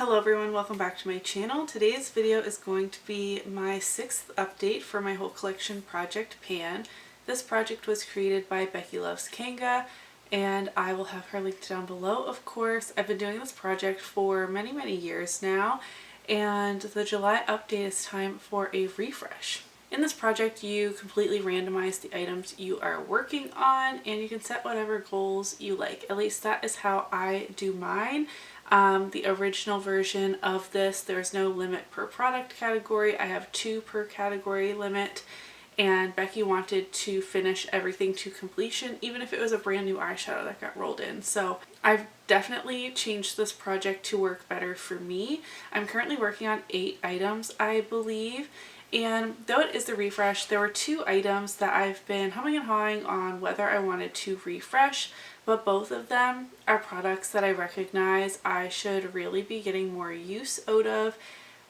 Hello everyone, welcome back to my channel. Today's video is going to be my 6th update for my whole collection project Pan. This project was created by Becky Loves Kanga and I will have her linked down below, of course. I've been doing this project for many years now, and the July update is time for a refresh. In this project, you completely randomize the items you are working on and you can set whatever goals you like. At least that is how I do mine. The original version of this, there's no limit per product category. I have 2 per category limit, and Becky wanted to finish everything to completion, even if it was a brand new eyeshadow that got rolled in. So I've definitely changed this project to work better for me. I'm currently working on 8 items, I believe. And though it is the refresh, there were 2 items that I've been humming and hawing on whether I wanted to refresh, but both of them are products that I recognize I should really be getting more use out of,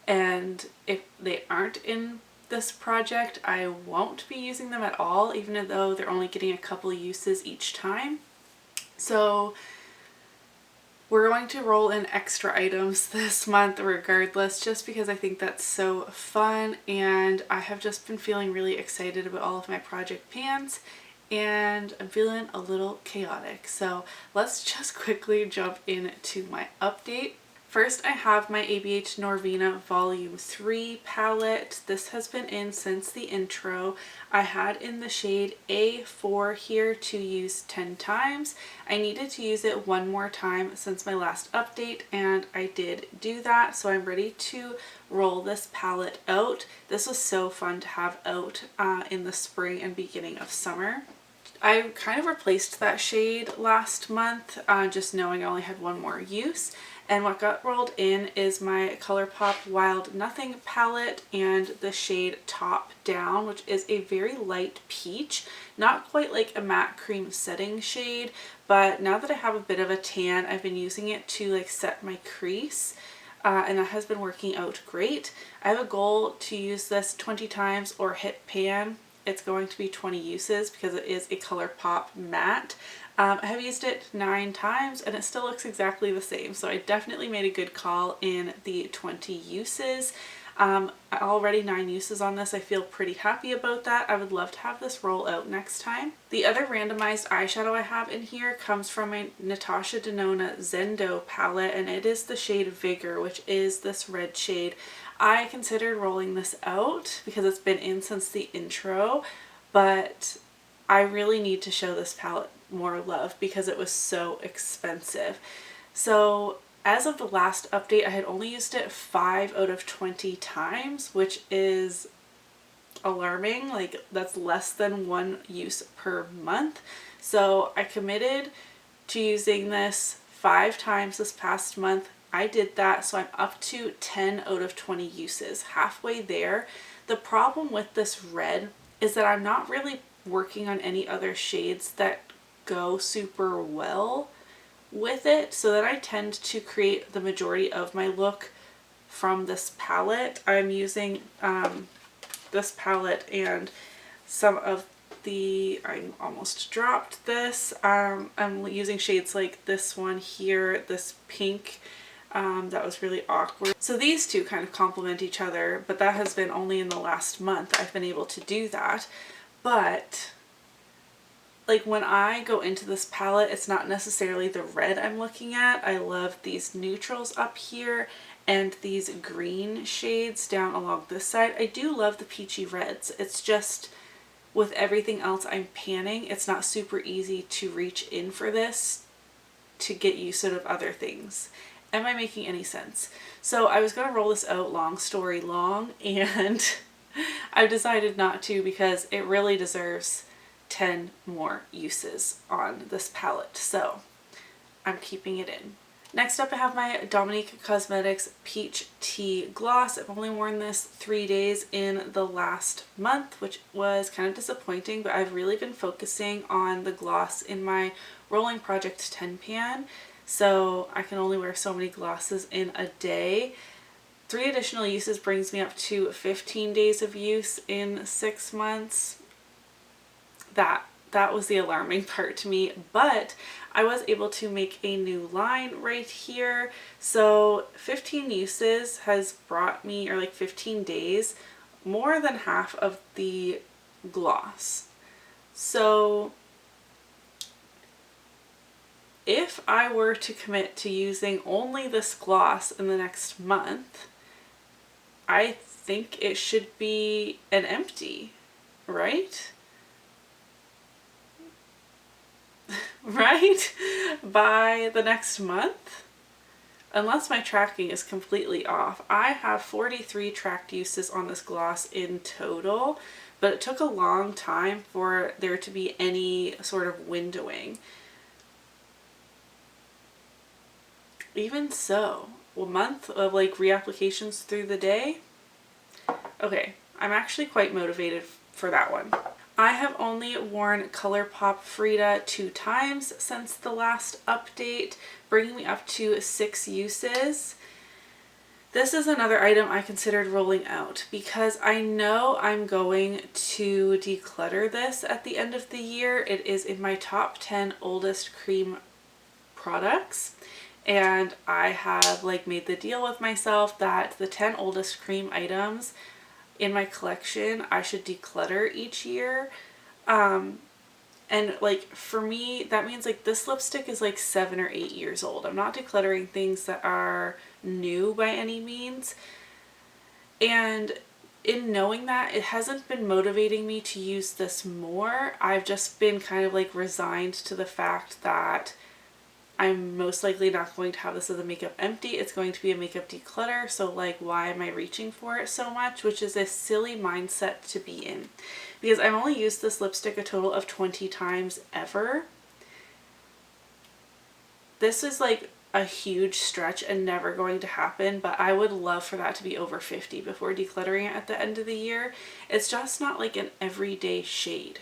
and if they aren't in this project, I won't be using them at all, even though they're only getting a couple uses each time. So we're going to roll in extra items this month regardless, just because I think that's so fun, and I have just been feeling really excited about all of my project pans, and I'm feeling a little chaotic. So let's just quickly jump into my update. First, I have my ABH Norvina Volume 3 palette. This has been in since the intro. I had in the shade A4 here to use 10 times. I needed to use it one more time since my last update, and I did do that. So I'm ready to roll this palette out. This was so fun to have out in the spring and beginning of summer. I kind of replaced that shade last month, just knowing I only had one more use. And what got rolled in is my ColourPop Wild Nothing palette and the shade Top Down, which is a very light peach. Not quite like a matte cream setting shade, but now that I have a bit of a tan, I've been using it to like set my crease. And that has been working out great. I have a goal to use this 20 times or hit pan. It's going to be 20 uses because it is a ColourPop matte. I have used it 9 times and it still looks exactly the same, so I definitely made a good call in the 20 uses. Already 9 uses on this. I feel pretty happy about that. I would love to have this roll out next time. The other randomized eyeshadow I have in here comes from my Natasha Denona Zendo palette, and it is the shade Vigor, which is this red shade. I considered rolling this out because it's been in since the intro, but I really need to show this palette more love because it was so expensive. So as of the last update, I had only used it 5 out of 20 times, which is alarming. Like, that's less than 1 use per month. So I committed to using this 5 times this past month. I did that, so I'm up to 10 out of 20 uses, halfway there. The problem with this red is that I'm not really working on any other shades that go super well with it, so that I tend to create the majority of my look from this palette. I'm using this palette and some of the, I almost dropped this, I'm using shades like this one here, this pink, that was really awkward. So these two kind of complement each other, but that has been only in the last month I've been able to do that. But like when I go into this palette, it's not necessarily the red I'm looking at. I love these neutrals up here and these green shades down along this side. I do love the peachy reds. It's just with everything else I'm panning, it's not super easy to reach in for this to get use out of other things. Am I making any sense? So I was going to roll this out, long story long, and I've decided not to because it really deserves 10 more uses on this palette, so I'm keeping it in. Next up, I have my Dominique Cosmetics Peach Tea Gloss. I've only worn this 3 days in the last month, which was kind of disappointing, but I've really been focusing on the gloss in my Rolling Project 10 pan, so I can only wear so many glosses in a day. 3 additional uses brings me up to 15 days of use in 6 months. That that was the alarming part to me, but I was able to make a new line right here. So 15 uses has brought me, or like 15 days, more than half of the gloss. So if I were to commit to using only this gloss in the next month, I think it should be an empty, right? Right? By the next month? Unless my tracking is completely off. I have 43 tracked uses on this gloss in total, but it took a long time for there to be any sort of windowing. Even so, a month of like reapplications through the day? Okay, I'm actually quite motivated for that one. I have only worn ColourPop Frida 2 times since the last update, bringing me up to 6 uses. This is another item I considered rolling out because I know I'm going to declutter this at the end of the year. It is in my top 10 oldest cream products, and I have like made the deal with myself that the 10 oldest cream items in my collection I should declutter each year. And like for me that means like this lipstick is like 7 or 8 years old. I'm not decluttering things that are new by any means, and in knowing that, it hasn't been motivating me to use this more. I've just been kind of like resigned to the fact that I'm most likely not going to have this as a makeup empty. It's going to be a makeup declutter. So like, why am I reaching for it so much? Which is a silly mindset to be in, because I've only used this lipstick a total of 20 times ever. This is like a huge stretch and never going to happen, but I would love for that to be over 50 before decluttering it at the end of the year. It's just not like an everyday shade,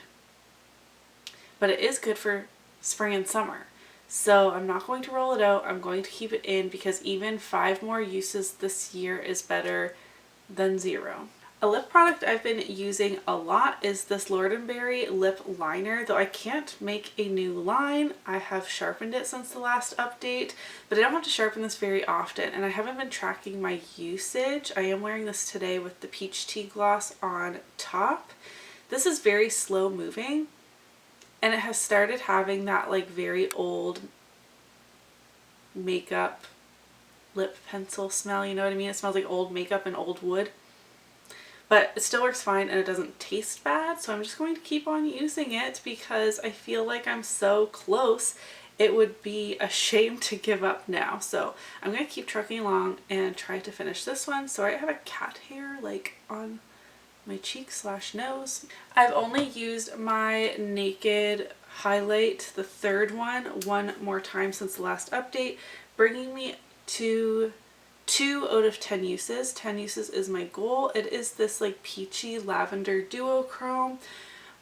but it is good for spring and summer. So I'm not going to roll it out. I'm going to keep it in because even 5 more uses this year is better than 0. A lip product I've been using a lot is this Lord & Berry lip liner, though I can't make a new line. I have sharpened it since the last update, but I don't have to sharpen this very often, and I haven't been tracking my usage. I am wearing this today with the Peach Tea gloss on top. This is very slow moving, and it has started having that like very old makeup lip pencil smell, you know what I mean? It smells like old makeup and old wood. But it still works fine and it doesn't taste bad, so I'm just going to keep on using it because I feel like I'm so close. It would be a shame to give up now. So I'm going to keep trucking along and try to finish this one. So I have a cat hair like on my cheek / nose. I've only used my Naked highlight, the third one more time since the last update, bringing me to 2 out of 10 uses. 10 uses is my goal. It is this like peachy lavender duochrome.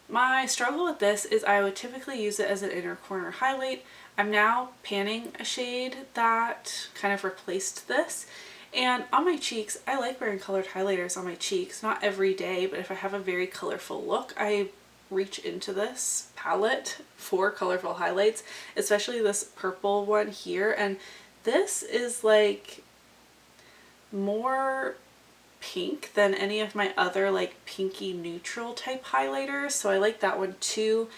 My struggle with this is I would typically use it as an inner corner highlight. I'm now panning a shade that kind of replaced this. And on my cheeks, I like wearing colored highlighters on my cheeks. Not every day, but if I have a very colorful look, I reach into this palette for colorful highlights, especially this purple one here. And this is like more pink than any of my other like pinky neutral type highlighters, so I like that one too.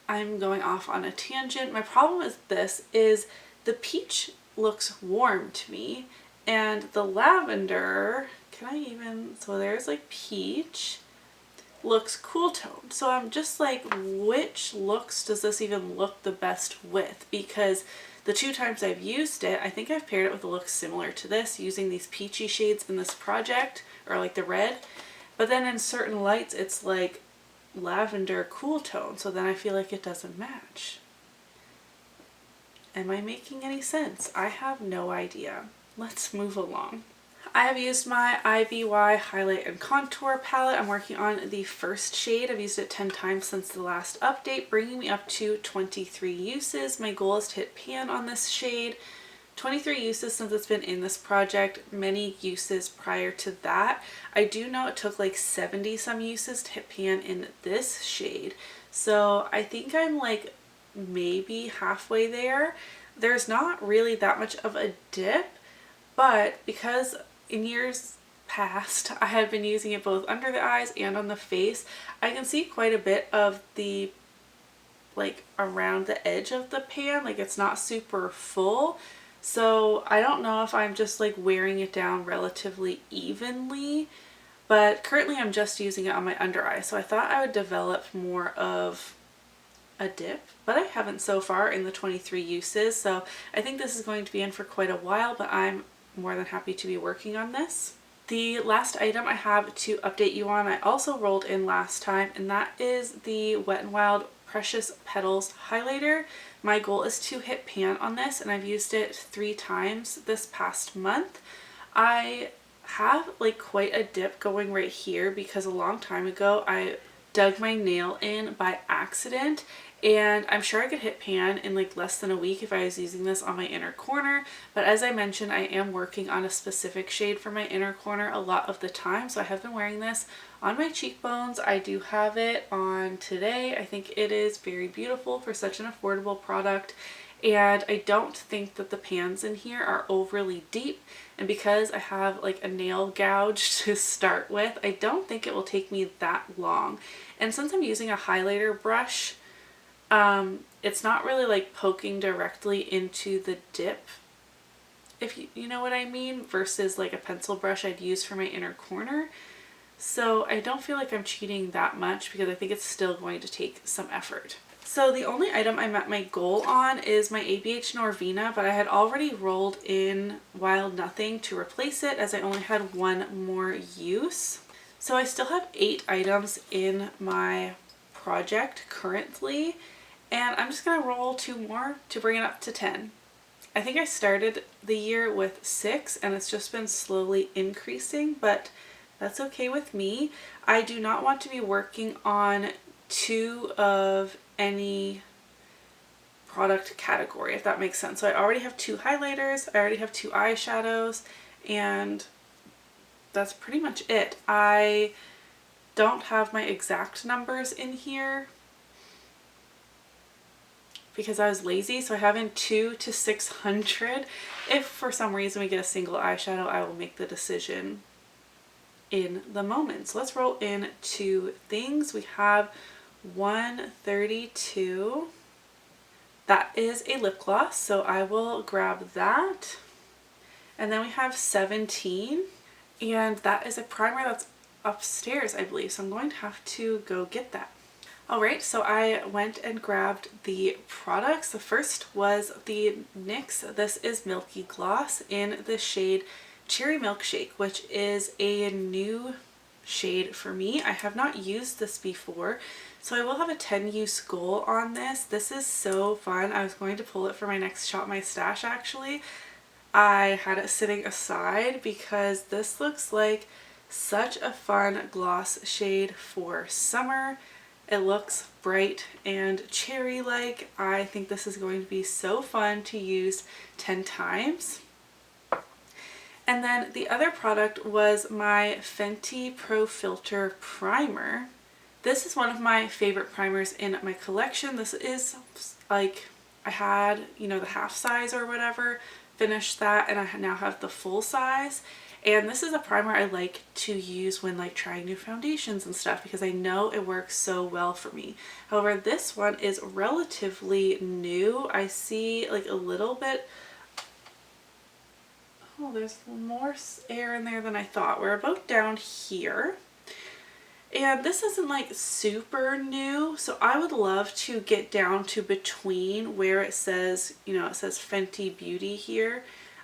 I'm going off on a tangent. My problem with this is the peach looks warm to me, and the lavender, so there's like peach, looks cool toned. So I'm just like, which looks does this even look the best with? Because the 2 times I've used it, I think I've paired it with a look similar to this, using these peachy shades in this project, or like the red. But then in certain lights, it's like lavender cool tone, so then I feel like it doesn't match. Am I making any sense? I have no idea. Let's move along. I have used my IBY Highlight Contour palette. I'm working on the first shade. I've used it 10 times since the last update, bringing me up to 23 uses. My goal is to hit pan on this shade. 23 uses since it's been in this project, many uses prior to that. I do know it took like 70 some uses to hit pan in this shade. So I think I'm like maybe halfway there. There's not really that much of a dip, but because in years past I had been using it both under the eyes and on the face, I can see quite a bit of the like around the edge of the pan, like it's not super full. So I don't know if I'm just like wearing it down relatively evenly, but currently I'm just using it on my under eye. So I thought I would develop more of a dip, but I haven't so far in the 23 uses. So I think this is going to be in for quite a while, but I'm more than happy to be working on this. The last item I have to update you on, I also rolled in last time, and that is the Wet n Wild Precious Petals highlighter. My goal is to hit pan on this, and I've used it 3 times this past month. I have like quite a dip going right here because a long time ago I dug my nail in by accident, and I'm sure I could hit pan in like less than a week if I was using this on my inner corner. But as I mentioned, I am working on a specific shade for my inner corner a lot of the time, so I have been wearing this on my cheekbones. I do have it on today. I think it is very beautiful for such an affordable product, and I don't think that the pans in here are overly deep, and because I have like a nail gouge to start with, I don't think it will take me that long. And since I'm using a highlighter brush, it's not really like poking directly into the dip, if you know what I mean, versus like a pencil brush I'd use for my inner corner. So I don't feel like I'm cheating that much because I think it's still going to take some effort. So the only item I met my goal on is my ABH Norvina, but I had already rolled in Wild Nothing to replace it as I only had one more use. So I still have 8 items in my project currently, and I'm just going to roll 2 more to bring it up to 10. I think I started the year with 6 and it's just been slowly increasing, but that's okay with me. I do not want to be working on 2 of any product category, if that makes sense. So I already have 2 highlighters, I already have 2 eyeshadows, and that's pretty much it. I don't have my exact numbers in here because I was lazy, so I have in 2 to 600. If for some reason we get a single eyeshadow, I will make the decision in the moment. So let's roll in 2 things. We have 132. That is a lip gloss, so I will grab that. And then we have 17, and that is a primer that's upstairs, I believe, so I'm going to have to go get that. Alright, so I went and grabbed the products. The first was the NYX This Is Milky Gloss in the shade Cherry Milkshake, which is a new shade for me. I have not used this before, so I will have a 10 use goal on this. This is so fun. I was going to pull it for my next Shop My Stash actually. I had it sitting aside because this looks like such a fun gloss shade for summer. It looks bright and cherry-like. I think this is going to be so fun to use 10 times. And then the other product was my Fenty Pro Filter Primer. This is one of my favorite primers in my collection. This is like, I had, you know, the half size or whatever, finished that, and I now have the full size. And this is a primer I like to use when like trying new foundations and stuff because I know it works so well for me. However, this one is relatively new. I see like a little bit, oh, there's more air in there than I thought. We're about down here. And this isn't like super new, so I would love to get down to between where it says, you know, it says Fenty Beauty here.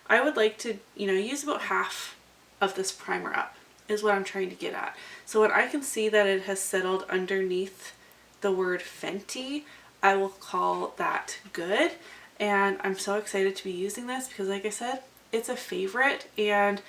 I would like to, you know, use about half of this primer up is what I'm trying to get at. So when I can see that it has settled underneath the word Fenty, I will call that good. And I'm so excited to be using this because like I said, it's a favorite, and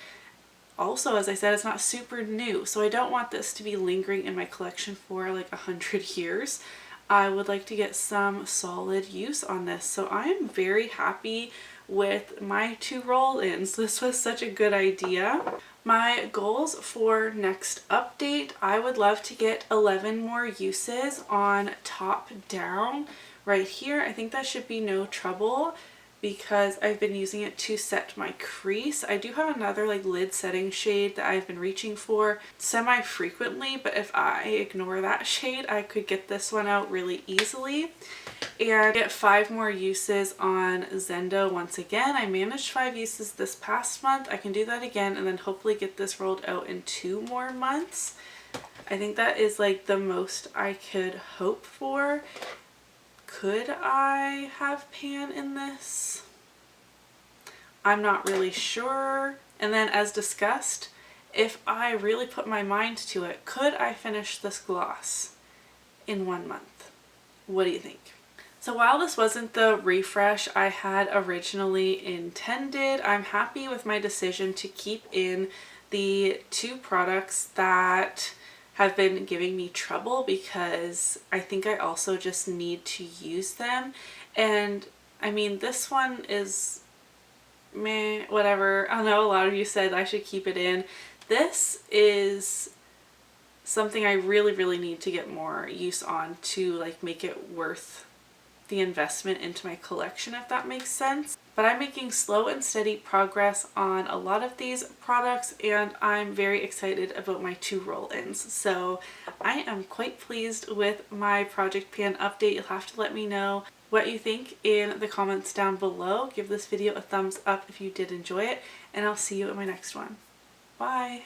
also, as I said, it's not super new, so I don't want this to be lingering in my collection for like 100 years. I would like to get some solid use on this, so I am very happy with my 2 roll-ins. This was such a good idea. My goals for next update, I would love to get 11 more uses on top down right here. I think that should be no trouble because I've been using it to set my crease. I do have another like lid setting shade that I've been reaching for semi-frequently, but if I ignore that shade, I could get this one out really easily. And get 5 more uses on Zendo once again. I managed 5 uses this past month. I can do that again and then hopefully get this rolled out in 2 more months. I think that is like the most I could hope for. Could I have pan in this? I'm not really sure. And then as discussed, if I really put my mind to it, could I finish this gloss in 1 month? What do you think? So while this wasn't the refresh I had originally intended, I'm happy with my decision to keep in the 2 products that have been giving me trouble because I think I also just need to use them. And I mean, this one is meh, whatever. I know a lot of you said I should keep it in. This is something I really need to get more use on to like make it worth the investment into my collection, if that makes sense. But I'm making slow and steady progress on a lot of these products and I'm very excited about my 2 roll-ins. So I am quite pleased with my project pan update. You'll have to let me know what you think in the comments down below. Give this video a thumbs up if you did enjoy it, and I'll see you in my next one. Bye!